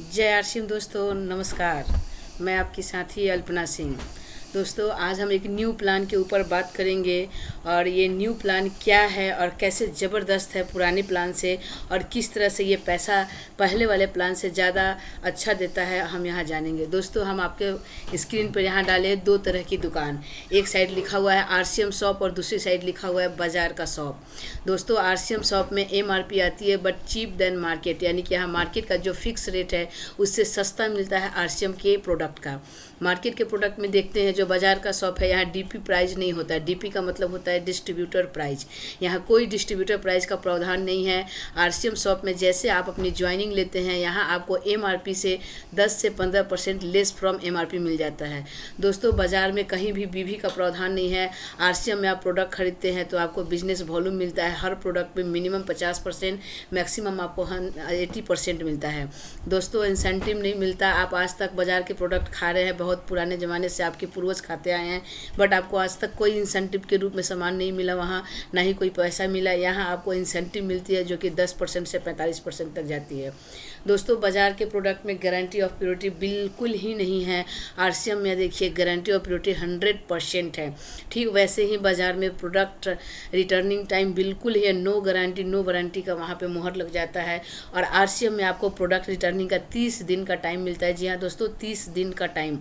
जय आरसीएम दोस्तों, नमस्कार। मैं आपकी साथी अल्पना सिंह। दोस्तों, आज हम एक न्यू प्लान के ऊपर बात करेंगे और ये न्यू प्लान क्या है और कैसे ज़बरदस्त है पुराने प्लान से और किस तरह से ये पैसा पहले वाले प्लान से ज़्यादा अच्छा देता है, हम यहाँ जानेंगे। दोस्तों, हम आपके स्क्रीन पर यहाँ डाले दो तरह की दुकान। एक साइड लिखा हुआ है आरसीएम शॉप और दूसरी साइड लिखा हुआ है बाज़ार का शॉप। दोस्तों, आरसीएम शॉप में एमआरपी आती है बट चीप देन मार्केट, यानी कि यहाँ मार्केट का जो फिक्स रेट है उससे सस्ता मिलता है आरसीएम के प्रोडक्ट का। मार्केट के प्रोडक्ट में देखते हैं जो बाज़ार का शॉप है, यहाँ डीपी प्राइस नहीं होता है। डीपी का मतलब होता है डिस्ट्रीब्यूटर प्राइस। यहाँ कोई डिस्ट्रीब्यूटर प्राइस का प्रावधान नहीं है। आरसीएम शॉप में जैसे आप अपनी ज्वाइनिंग लेते हैं, यहाँ आपको एमआरपी से 10 से 15% लेस फ्रॉम एमआरपी मिल जाता है। दोस्तों, बाज़ार में कहीं भी बीवी का प्रावधान नहीं है। आरसीएम में आप प्रोडक्ट खरीदते हैं तो आपको बिजनेस वॉल्यूम मिलता है। हर प्रोडक्ट पे मिनिमम 50%, मैक्सिमम आपको 80% मिलता है। दोस्तों, इंसेंटिव नहीं मिलता। आप आज तक बाज़ार के प्रोडक्ट खा रहे हैं, बहुत पुराने ज़माने से आपके पूर्वज खाते आए हैं, बट आपको आज तक कोई इंसेंटिव के रूप में सामान नहीं मिला, वहाँ ना ही कोई पैसा मिला। यहाँ आपको इंसेंटिव मिलती है जो कि 10% से 45% तक जाती है। दोस्तों, बाज़ार के प्रोडक्ट में गारंटी ऑफ प्योरिटी बिल्कुल ही नहीं है। आरसीएम में देखिए गारंटी ऑफ प्योरिटी 100% है। ठीक वैसे ही बाज़ार में प्रोडक्ट रिटर्निंग टाइम बिल्कुल ही नो गारंटी नो वारंटी का वहाँ पे मुहर लग जाता है। और आरसीएम में आपको प्रोडक्ट रिटर्निंग का 30 दिन का टाइम मिलता है। जी हाँ दोस्तों, 30 दिन का टाइम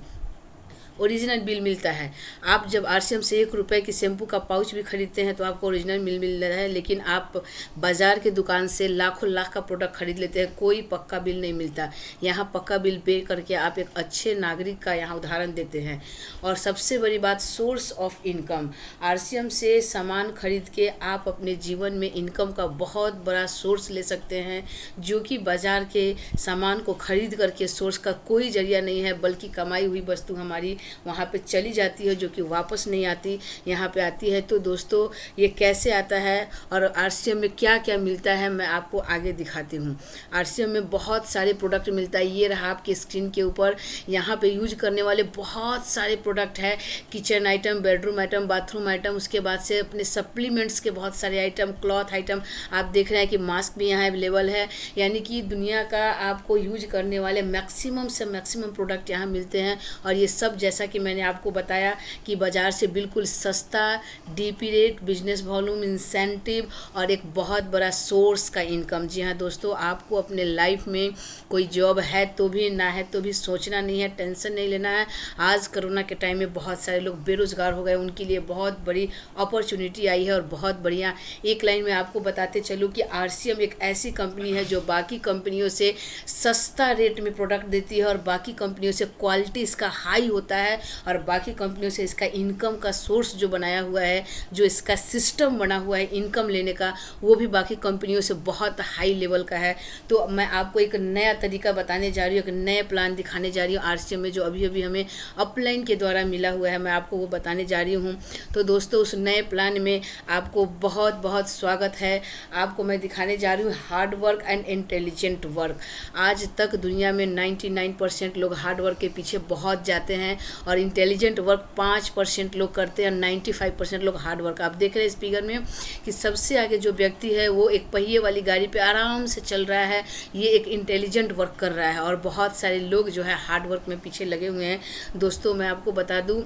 ओरिजिनल बिल मिलता है। आप जब आरसीएम से 1 रुपये की शैम्पू का पाउच भी खरीदते हैं तो आपको ओरिजिनल बिल मिल रहा है, लेकिन आप बाज़ार की दुकान से लाखों लाख का प्रोडक्ट खरीद लेते हैं, कोई पक्का बिल नहीं मिलता। यहाँ पक्का बिल पे करके आप एक अच्छे नागरिक का यहाँ उदाहरण देते हैं। और सबसे बड़ी बात, सोर्स ऑफ इनकम। आरसीएम से सामान खरीद के आप अपने जीवन में इनकम का बहुत बड़ा सोर्स ले सकते हैं, जो कि बाज़ार के सामान को खरीद करके सोर्स का कोई जरिया नहीं है, बल्कि कमाई हुई वस्तु हमारी वहाँ पे चली जाती है जो कि वापस नहीं आती, यहाँ पे आती है। तो दोस्तों, ये कैसे आता है और आरसीएम में क्या क्या मिलता है मैं आपको आगे दिखाती हूँ। आरसीएम में बहुत सारे प्रोडक्ट मिलता है। ये रहा आपके स्क्रीन के ऊपर। यहाँ पे यूज करने वाले बहुत सारे प्रोडक्ट है। Kitchen item, bedroom item, bathroom item, उसके बाद से अपने सप्लीमेंट्स के बहुत सारे आइटम, क्लॉथ आइटम। आप देख रहे हैं कि मास्क भी यहाँ अवेलेबल है। यानी कि दुनिया का आपको यूज करने वाले मैक्सिमम से मैक्सिमम प्रोडक्ट यहाँ मिलते हैं। और ये सब जैसा कि मैंने आपको बताया कि बाज़ार से बिल्कुल सस्ता, DP rate, business volume, incentive और एक बहुत बड़ा सोर्स का इनकम। जी हाँ दोस्तों, आपको अपने लाइफ में कोई जॉब है तो भी, ना है तो भी सोचना नहीं है, टेंशन नहीं लेना है। आज कोरोना के टाइम में बहुत सारे लोग बेरोज़गार हो गए, उनके लिए बहुत बड़ी अपॉर्चुनिटी आई है और बहुत बढ़िया। एक लाइन में आपको बताते चलूँ कि आरसीएम एक ऐसी कंपनी है जो बाकी कंपनियों से सस्ता रेट में प्रोडक्ट देती है और बाकी कंपनियों से क्वालिटी इसका हाई होता है और बाकी कंपनियों से इसका इनकम का सोर्स जो बनाया हुआ है, जो इसका सिस्टम बना हुआ है इनकम लेने का, वो भी बाकी कंपनियों से बहुत हाई लेवल का है। तो मैं आपको एक नया तरीका बताने जा रही हूँ, एक नए प्लान दिखाने जा रही हूँ आरसीएम में, जो अभी अभी हमें अपलाइन के द्वारा मिला हुआ है। मैं आपको वो बताने जा रही हूँ। तो दोस्तों, उस नए प्लान में आपको बहुत बहुत स्वागत है। आपको मैं दिखाने जा रही हूँ hard work and intelligent work. आज तक दुनिया में 99% लोग हार्ड वर्क के पीछे बहुत जाते हैं और इंटेलिजेंट वर्क 5% लोग करते हैं और 95% लोग हार्ड वर्क। आप देख रहे हैं इस फिगर में कि सबसे आगे जो व्यक्ति है वो एक पहिए वाली गाड़ी पे आराम से चल रहा है, ये एक इंटेलिजेंट वर्क कर रहा है और बहुत सारे लोग जो है हार्ड वर्क में पीछे लगे हुए हैं। दोस्तों, मैं आपको बता दूं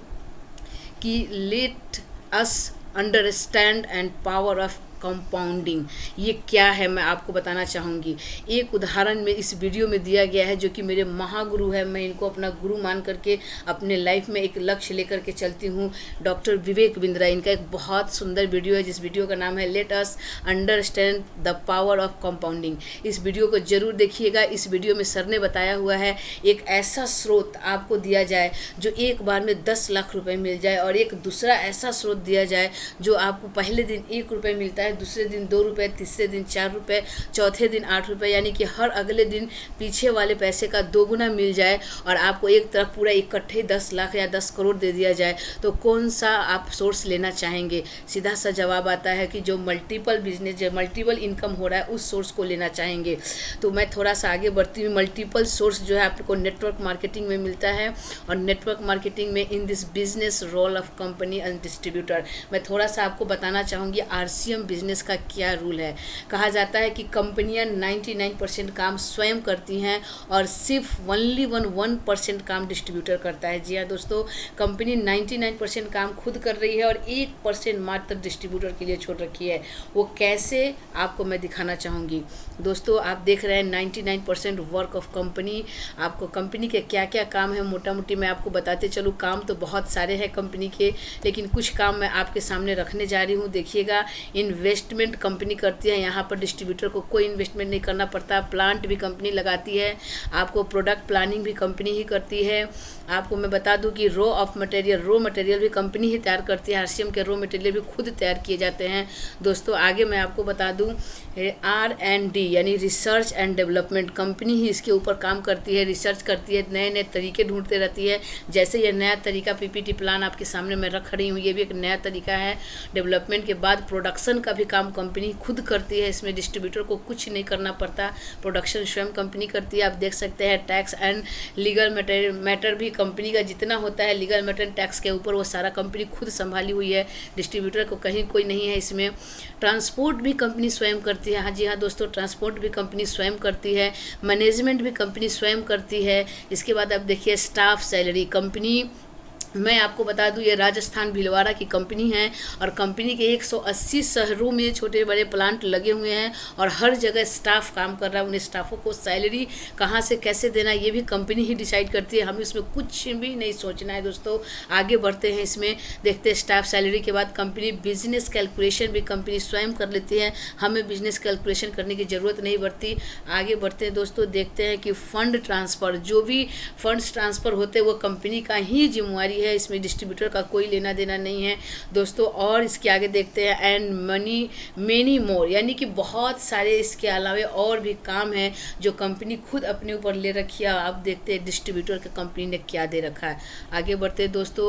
कि let us understand and power of compounding ये क्या है मैं आपको बताना चाहूँगी। एक उदाहरण में इस वीडियो में दिया गया है जो कि मेरे महागुरु है, मैं इनको अपना गुरु मान करके अपने लाइफ में एक लक्ष्य लेकर के चलती हूँ। डॉक्टर विवेक बिंद्रा, इनका एक बहुत सुंदर वीडियो है जिस वीडियो का नाम है let us understand the power of compounding. इस वीडियो को जरूर देखिएगा। इस वीडियो में सर ने बताया हुआ है एक ऐसा स्रोत आपको दिया जाए जो एक बार में 10 लाख रुपए मिल जाए और एक दूसरा ऐसा स्रोत दिया जाए जो आपको पहले दिन 1 रुपये मिलता है, दूसरे दिन 2 रुपये, तीसरे दिन 4 रुपये, चौथे दिन 8 रुपये, यानी कि हर अगले दिन पीछे वाले पैसे का दोगुना मिल जाए और आपको एक तरफ पूरा इकट्ठे 10 लाख या 10 करोड़ दे दिया जाए, तो कौन सा आप सोर्स लेना चाहेंगे? सीधा सा जवाब आता है कि जो मल्टीपल बिजनेस, जो मल्टीपल इनकम हो रहा है उस सोर्स को लेना चाहेंगे। तो मैं थोड़ा सा आगे बढ़ती हूँ। मल्टीपल सोर्स जो है आपको नेटवर्क मार्केटिंग में मिलता है और नेटवर्क मार्केटिंग में in this business role of company and distributor मैं थोड़ा सा आपको बताना चाहूँगी आरसीएम बिजनेस का क्या रूल है। कहा जाता है कि कंपनियां 99% काम स्वयं करती हैं और सिर्फ ओनली 1% काम डिस्ट्रीब्यूटर करता है। जी हाँ दोस्तों, कंपनी 99% काम खुद कर रही है और 1% मात्र डिस्ट्रीब्यूटर के लिए छोड़ रखी है। वो कैसे, आपको मैं दिखाना चाहूँगी। दोस्तों आप देख रहे हैं 99% वर्क ऑफ कंपनी। आपको कंपनी के क्या क्या काम है मोटा मोटी मैं आपको बताते चलूँ। काम तो बहुत सारे हैं कंपनी के, लेकिन कुछ काम मैं आपके सामने रखने जा रही हूँ। देखिएगा, इन्वेस्टमेंट कंपनी करती है। यहाँ पर डिस्ट्रीब्यूटर को कोई इन्वेस्टमेंट नहीं करना पड़ता। प्लांट भी कंपनी लगाती है। आपको प्रोडक्ट प्लानिंग भी कंपनी ही करती है। आपको मैं बता दूं कि रॉ मटेरियल भी कंपनी ही तैयार करती है। आरसीएम के रॉ मटेरियल भी खुद तैयार किए जाते हैं। दोस्तों आगे मैं आपको बता दूं, R&D यानी रिसर्च एंड डेवलपमेंट कंपनी ही इसके ऊपर काम करती है, रिसर्च करती है, नए नए तरीके ढूंढते रहती है। जैसे ये नया तरीका पीपीटी प्लान आपके सामने मैं रख रही हूँ, ये भी एक नया तरीका है। डेवलपमेंट के बाद प्रोडक्शन का भी काम कंपनी खुद करती है। इसमें डिस्ट्रीब्यूटर को कुछ नहीं करना पड़ता, प्रोडक्शन स्वयं कंपनी करती है। आप देख सकते हैं टैक्स एंड लीगल मैटर भी कंपनी का जितना होता है लीगल मैटर टैक्स के ऊपर, वो सारा कंपनी खुद संभाली हुई है। डिस्ट्रीब्यूटर को कहीं कोई नहीं है इसमें। ट्रांसपोर्ट भी कंपनी स्वयं करती है। हाँ जी हाँ दोस्तों, ट्रांसपोर्ट भी कंपनी स्वयं करती है। मैनेजमेंट भी कंपनी स्वयं करती है। इसके बाद आप देखिए स्टाफ सैलरी कंपनी, मैं आपको बता दूं ये राजस्थान भीलवाड़ा की कंपनी है और कंपनी के 180 शहरों में छोटे बड़े प्लांट लगे हुए हैं और हर जगह स्टाफ काम कर रहा है। उन स्टाफों को सैलरी कहाँ से कैसे देना ये भी कंपनी ही डिसाइड करती है। हमें इसमें कुछ भी नहीं सोचना है। दोस्तों आगे बढ़ते हैं, इसमें देखते हैं स्टाफ सैलरी के बाद कंपनी बिजनेस कैलकुलेशन भी कंपनी स्वयं कर लेती है। हमें बिजनेस कैलकुलेशन करने की ज़रूरत नहीं पड़ती। आगे बढ़ते हैं दोस्तों, देखते हैं कि फंड ट्रांसफ़र, जो भी फंड्स ट्रांसफ़र होते हैं वो कंपनी का ही जिम्मेवारी है। इसमें डिस्ट्रीब्यूटर का कोई लेना देना नहीं है दोस्तों। और इसके आगे देखते हैं एंड मेनी मोर, यानी कि बहुत सारे इसके अलावा और भी काम है जो कंपनी खुद अपने ऊपर ले रखी है। आप देखते हैं डिस्ट्रीब्यूटर के कंपनी ने क्या दे रखा है। आगे बढ़ते हैं दोस्तों,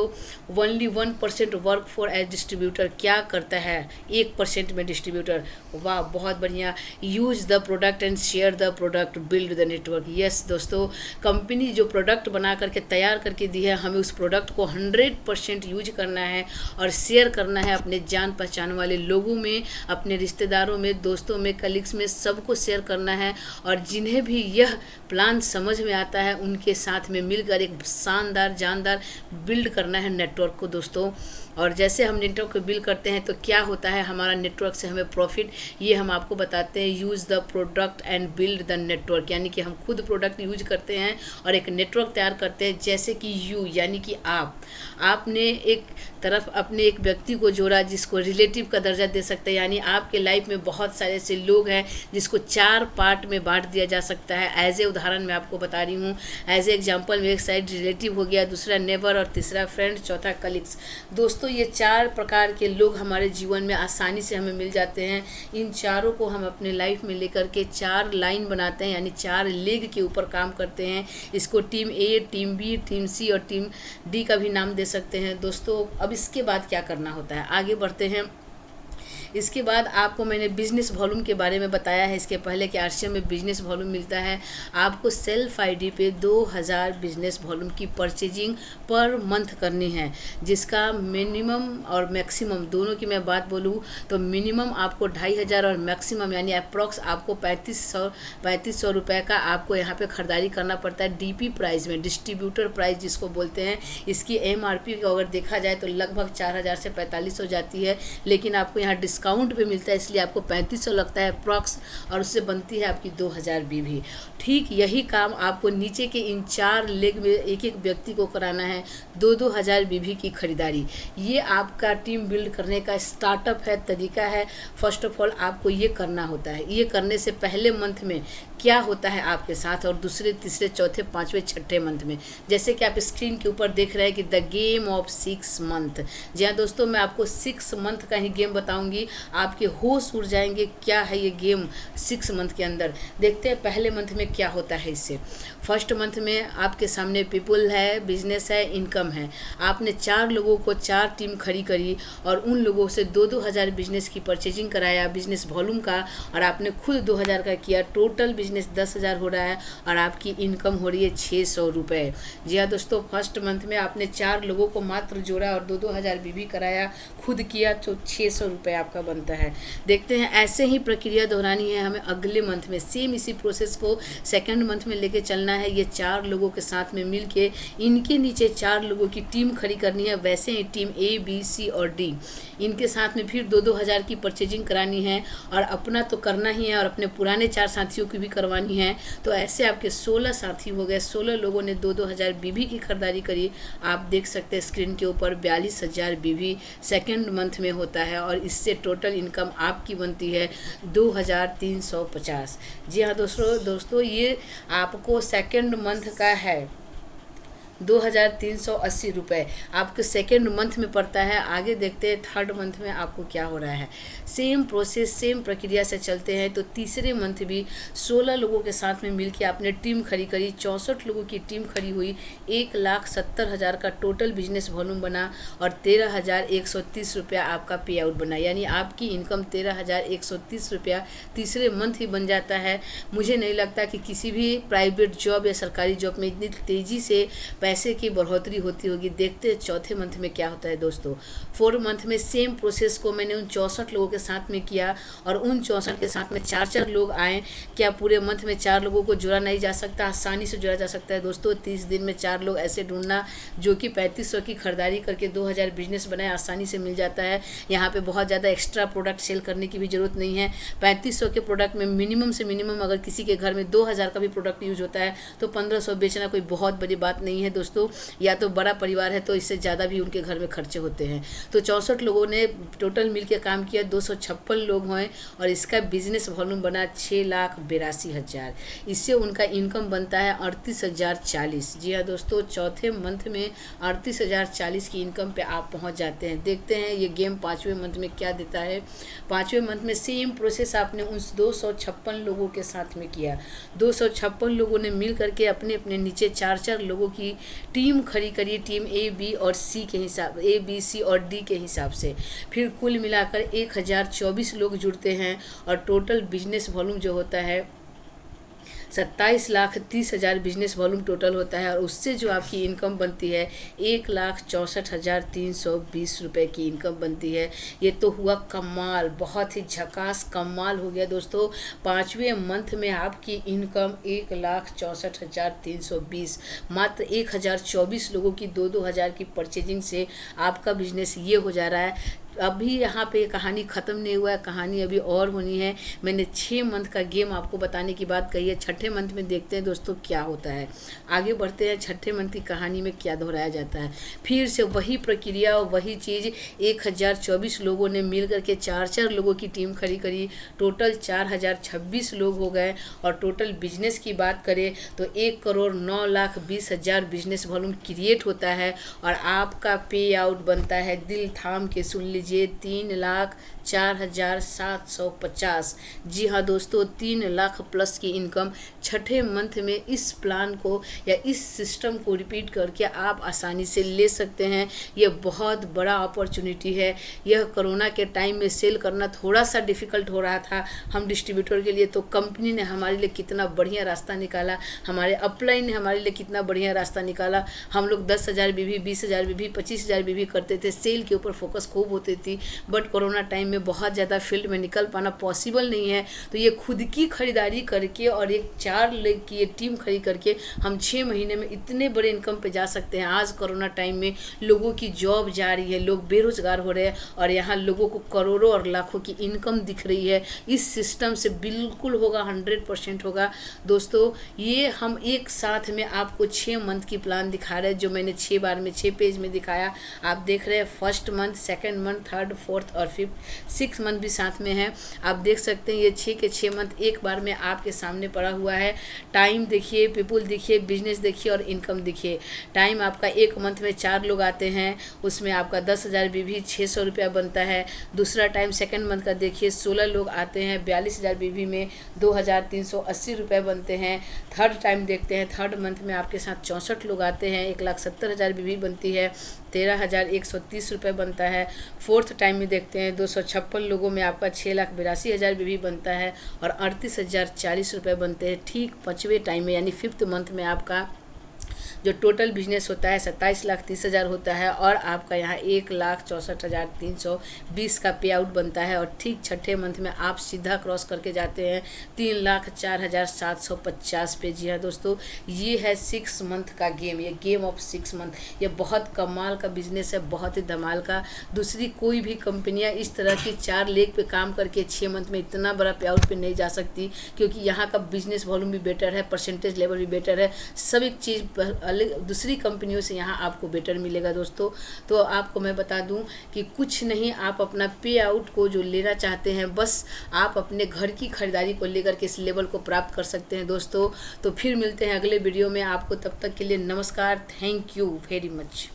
only 1% work for as distributor क्या करता है 1% में डिस्ट्रीब्यूटर। वाह बहुत बढ़िया। Use the product and share the product, build the network. Yes दोस्तों, कंपनी जो प्रोडक्ट बना करके तैयार करके दी है, हमें उस प्रोडक्ट को 100% यूज करना है और शेयर करना है अपने जान पहचान वाले लोगों में, अपने रिश्तेदारों में, दोस्तों में, कलीग्स में, सबको शेयर करना है। और जिन्हें भी यह प्लान समझ में आता है उनके साथ में मिलकर एक शानदार जानदार बिल्ड करना है नेटवर्क को दोस्तों। और जैसे हम नेटवर्क को बिल्ड करते हैं तो क्या होता है, हमारा नेटवर्क से हमें प्रॉफिट, ये हम आपको बताते हैं। Use the product and build the network, यानी कि हम खुद प्रोडक्ट यूज करते हैं और एक नेटवर्क तैयार करते हैं। जैसे कि यू यानी कि आपने एक तरफ अपने एक व्यक्ति को जोड़ा जिसको रिलेटिव का दर्जा दे सकते हैं, यानी आपके लाइफ में बहुत सारे ऐसे लोग हैं जिसको 4 पार्ट में बांट दिया जा सकता है। एज ए उदाहरण मैं आपको बता रही हूँ, एज ए एग्जाम्पल में एक साइड रिलेटिव हो गया, दूसरा नेबर और तीसरा फ्रेंड, चौथा कलीग्स। दोस्तों ये 4 प्रकार के लोग हमारे जीवन में आसानी से हमें मिल जाते हैं। इन चारों को हम अपने लाइफ में लेकर के 4 लाइन बनाते हैं, यानी 4 लेग के ऊपर काम करते हैं। इसको टीम ए, टीम बी, टीम सी और टीम डी का भी नाम दे सकते हैं दोस्तों। अब इसके बाद क्या करना होता है, आगे बढ़ते हैं। इसके बाद आपको मैंने बिजनेस वॉल्यूम के बारे में बताया है इसके पहले कि आरसीएम में बिजनेस वॉल्यूम मिलता है। आपको सेल्फ आईडी पे 2000 बिजनेस वॉल्यूम की परचेजिंग पर मंथ करनी है, जिसका मिनिमम और मैक्सिमम दोनों की मैं बात बोलूँ तो मिनिमम आपको 2500 और मैक्सिमम यानी अप्रॉक्स आपको 3500 रुपये का आपको यहाँ पे ख़रीदारी करना पड़ता है। डीपी प्राइस में, डिस्ट्रीब्यूटर प्राइस जिसको बोलते हैं, इसकी एमआरपी को अगर देखा जाए तो लगभग 4000 से 4500 जाती है, लेकिन आपको यहाँ डिस्काउंट पे मिलता है इसलिए आपको 3500 लगता है अप्रॉक्स, और उससे बनती है आपकी 2000 बीवी। ठीक यही काम आपको नीचे के इन 4 लेग में एक एक व्यक्ति को कराना है, 2000 बीवी की खरीदारी। ये आपका टीम बिल्ड करने का स्टार्टअप है, तरीका है। फर्स्ट ऑफ ऑल आपको ये करना होता है। ये करने से पहले मंथ में क्या होता है आपके साथ, और दूसरे, तीसरे, चौथे, पाँचवें, छठे मंथ में, जैसे कि आप स्क्रीन के ऊपर देख रहे हैं कि द गेम ऑफ 6 मंथ। जी हाँ दोस्तों, मैं आपको 6 मंथ का ही गेम बताऊंगी, आपके होश उड़ जाएंगे क्या है ये गेम 6 मंथ के अंदर। देखते हैं पहले मंथ में क्या होता है इससे। फर्स्ट मंथ में आपके सामने पीपल है, बिजनेस है, इनकम है। आपने 4 लोगों को 4 टीम खड़ी करी और उन लोगों से 2-2000 बिजनेस की परचेजिंग कराया बिजनेस वॉल्यूम का, और आपने खुद 2000 का किया। टोटल बिजनेस 10,000 हो रहा है और आपकी इनकम हो रही है 600 रुपये। जी हाँ दोस्तों, फर्स्ट मंथ में आपने 4 लोगों को मात्र जोड़ा और 2-2000 बीवी कराया, खुद किया तो 600 रुपये आपका बनता है। देखते हैं ऐसे ही प्रक्रिया दोहरानी है हमें अगले मंथ में, सेम इसी प्रोसेस को सेकेंड मंथ में लेके चलना है। ये 4 लोगों के साथ में मिल के इनके नीचे 4 लोगों की टीम खड़ी करनी है। वैसे ही टीम A, B, C और D, इनके साथ में फिर 2-2 हज़ार की परचेजिंग करानी है और अपना तो करना ही है और अपने पुराने 4 साथियों की भी करवानी है। तो ऐसे आपके 16 साथी हो गए। 16 लोगों ने 2-2 हज़ार BV की खरीदारी करी। आप देख सकते हैं स्क्रीन के ऊपर 42,000 BV सेकेंड मंथ में होता है और इससे टोटल इनकम आपकी बनती है 2,350। जी हाँ दोस्तों ये आपको सेकेंड मंथ का है 2,380 रुपये आपके सेकेंड मंथ में पड़ता है। आगे देखते हैं थर्ड मंथ में आपको क्या हो रहा है। सेम प्रोसेस सेम प्रक्रिया से चलते हैं। तो तीसरे मंथ भी 16 लोगों के साथ में मिलकर आपने टीम खड़ी करी। 64 लोगों की टीम खड़ी हुई। 1,70,000 का टोटल बिजनेस वॉल्यूम बना और 13,130 रुपया आपका पे आउट बना। यानी आपकी इनकम 13,130 रुपया तीसरे मंथ ही बन जाता है। मुझे नहीं लगता कि किसी भी प्राइवेट जॉब या सरकारी जॉब में इतनी तेज़ी से पैसे की बढ़ोतरी होती होगी। देखते हैं चौथे मंथ में क्या होता है दोस्तों। 4 मंथ में सेम प्रोसेस को मैंने उन 64 लोगों के साथ में किया और उन 64 के साथ में 4-4 लोग आए। क्या पूरे मंथ में 4 लोगों को जोड़ा नहीं जा सकता? आसानी से जोड़ा जा सकता है दोस्तों। 30 दिन में 4 लोग ऐसे ढूंढना जो कि 3500 की खरीदारी करके 2,000 बिजनेस बनाए, आसानी से मिल जाता है। यहाँ पे बहुत ज़्यादा एक्स्ट्रा प्रोडक्ट सेल करने की भी ज़रूरत नहीं है। 3500 के प्रोडक्ट में मिनिमम से मिनिमम अगर किसी के घर में 2,000 का भी प्रोडक्ट यूज होता है तो 1500 बेचना कोई बहुत बड़ी बात नहीं है दोस्तों। या तो बड़ा परिवार है तो इससे ज़्यादा भी उनके घर में खर्चे होते हैं। तो 64 लोगों ने टोटल मिलकर काम किया। 256 लोग हैं और इसका बिजनेस वॉल्यूम बना 6,82,000। इससे उनका इनकम बनता है 38,040। जी हाँ दोस्तों, चौथे मंथ में 38,040 की इनकम पे आप पहुंच जाते हैं। देखते हैं ये गेम 5वें मंथ में क्या देता है। 5वें मंथ में सेम प्रोसेस आपने उन 256 लोगों के साथ में किया। 256 लोगों ने मिल करके अपने अपने नीचे 4-4 लोगों की टीम खड़ी करी। टीम A, B और C के हिसाब, A, B, C और D के हिसाब से फिर कुल मिलाकर 1,024 लोग जुड़ते हैं और टोटल बिजनेस वॉल्यूम जो होता है 27,30,000 बिजनेस वॉल्यूम टोटल होता है। और उससे जो आपकी इनकम बनती है 1,64,320 रुपये की इनकम बनती है। ये तो हुआ कमाल, बहुत ही झकास कमाल हो गया दोस्तों। 5वें मंथ में आपकी इनकम 1,64,320, मात्र 1,024 लोगों की 2-2 हज़ार की परचेजिंग से आपका बिजनेस ये हो जा रहा है। अभी यहाँ पे कहानी ख़त्म नहीं हुआ है, कहानी अभी और होनी है। मैंने 6 मंथ का गेम आपको बताने की बात कही है। छठे मंथ में देखते हैं दोस्तों क्या होता है। आगे बढ़ते हैं, छठे मंथ की कहानी में क्या दोहराया जाता है। फिर से वही प्रक्रिया और वही चीज़। 1,024 लोगों ने मिल करके 4-4 लोगों की टीम खड़ी करी। टोटल 4,026 लोग हो गए और टोटल बिजनेस की बात करें तो 1,09,20,000 बिजनेस वॉल्यूम क्रिएट होता है और आपका पे आउट बनता है, दिल थाम के सुन लीजिए, 3,04,750। जी हाँ दोस्तों, 3 लाख प्लस की इनकम छठे मंथ में इस प्लान को या इस सिस्टम को रिपीट करके आप आसानी से ले सकते हैं। यह बहुत बड़ा अपॉर्चुनिटी है। यह कोरोना के टाइम में सेल करना थोड़ा सा डिफ़िकल्ट हो रहा था हम डिस्ट्रीब्यूटर के लिए, तो कंपनी ने हमारे लिए कितना बढ़िया रास्ता निकाला, हमारे अपलाइन ने हमारे लिए कितना बढ़िया रास्ता निकाला। हम लोग 10,000 BV, 20,000 BV, 25,000 BV करते थे, सेल के ऊपर फोकस खूब होते थी। बट कोरोना टाइम में बहुत ज़्यादा फील्ड में निकल पाना पॉसिबल नहीं है। तो ये खुद की खरीदारी करके और एक 4 लोग की ये टीम खरीद करके हम 6 महीने में इतने बड़े इनकम पे जा सकते हैं। आज कोरोना टाइम में लोगों की जॉब जा रही है, लोग बेरोजगार हो रहे हैं और यहाँ लोगों को करोड़ों और लाखों की इनकम दिख रही है। इस सिस्टम से बिल्कुल होगा, 100% होगा दोस्तों। ये हम एक साथ में आपको 6 मंथ की प्लान दिखा रहे हैं, जो मैंने 6 बार में 6 पेज में दिखाया। आप देख रहे हैं first month, second month, third, fourth और फिफ्थ, 6 मंथ भी साथ में है। आप देख सकते हैं ये 6 के 6 मंथ एक बार में आपके सामने पड़ा हुआ है। टाइम देखिए, पीपुल देखिए, बिजनेस देखिए और इनकम देखिए। टाइम आपका एक मंथ में 4 लोग आते हैं, उसमें आपका 10,000 BV 600 रुपया बनता है। दूसरा टाइम सेकेंड मंथ का देखिए, 16 लोग आते हैं, 42,000 BV में 2,380 रुपये बनते हैं। थर्ड टाइम देखते हैं, थर्ड मंथ में आपके साथ 64 लोग आते हैं, 1,70,000 BV बनती है, 13,130 रुपये बनता है। फोर्थ टाइम में देखते हैं 256 लोगों में आपका 6,82,000 BV बनता है और 38,040 रुपये बनते हैं। ठीक 5वें टाइम में यानी 5th मंथ में आपका जो टोटल बिजनेस होता है 27,30,000 होता है और आपका यहाँ 1,64,320 का पे आउट बनता है। और ठीक छठे मंथ में आप सीधा क्रॉस करके जाते हैं 3,04,750 पे। जी हाँ दोस्तों, ये है 6 मंथ का गेम, ये गेम ऑफ 6 मंथ। ये बहुत कमाल का बिजनेस है, बहुत ही धमाल का। दूसरी कोई भी कंपनियां इस तरह की 4 लेग पे काम करके 6 मंथ में इतना बड़ा पे आउट पे नहीं जा सकती, क्योंकि यहाँ का बिजनेस वॉल्यूम भी बेटर है, परसेंटेज लेवल भी बेटर है, सब एक चीज़ अलग दूसरी कंपनियों से यहाँ आपको बेटर मिलेगा दोस्तों। तो आपको मैं बता दूं कि कुछ नहीं, आप अपना पे आउट को जो लेना चाहते हैं, बस आप अपने घर की खरीदारी को लेकर के इस लेवल को प्राप्त कर सकते हैं दोस्तों। तो फिर मिलते हैं अगले वीडियो में। आपको तब तक के लिए नमस्कार, थैंक यू वेरी मच।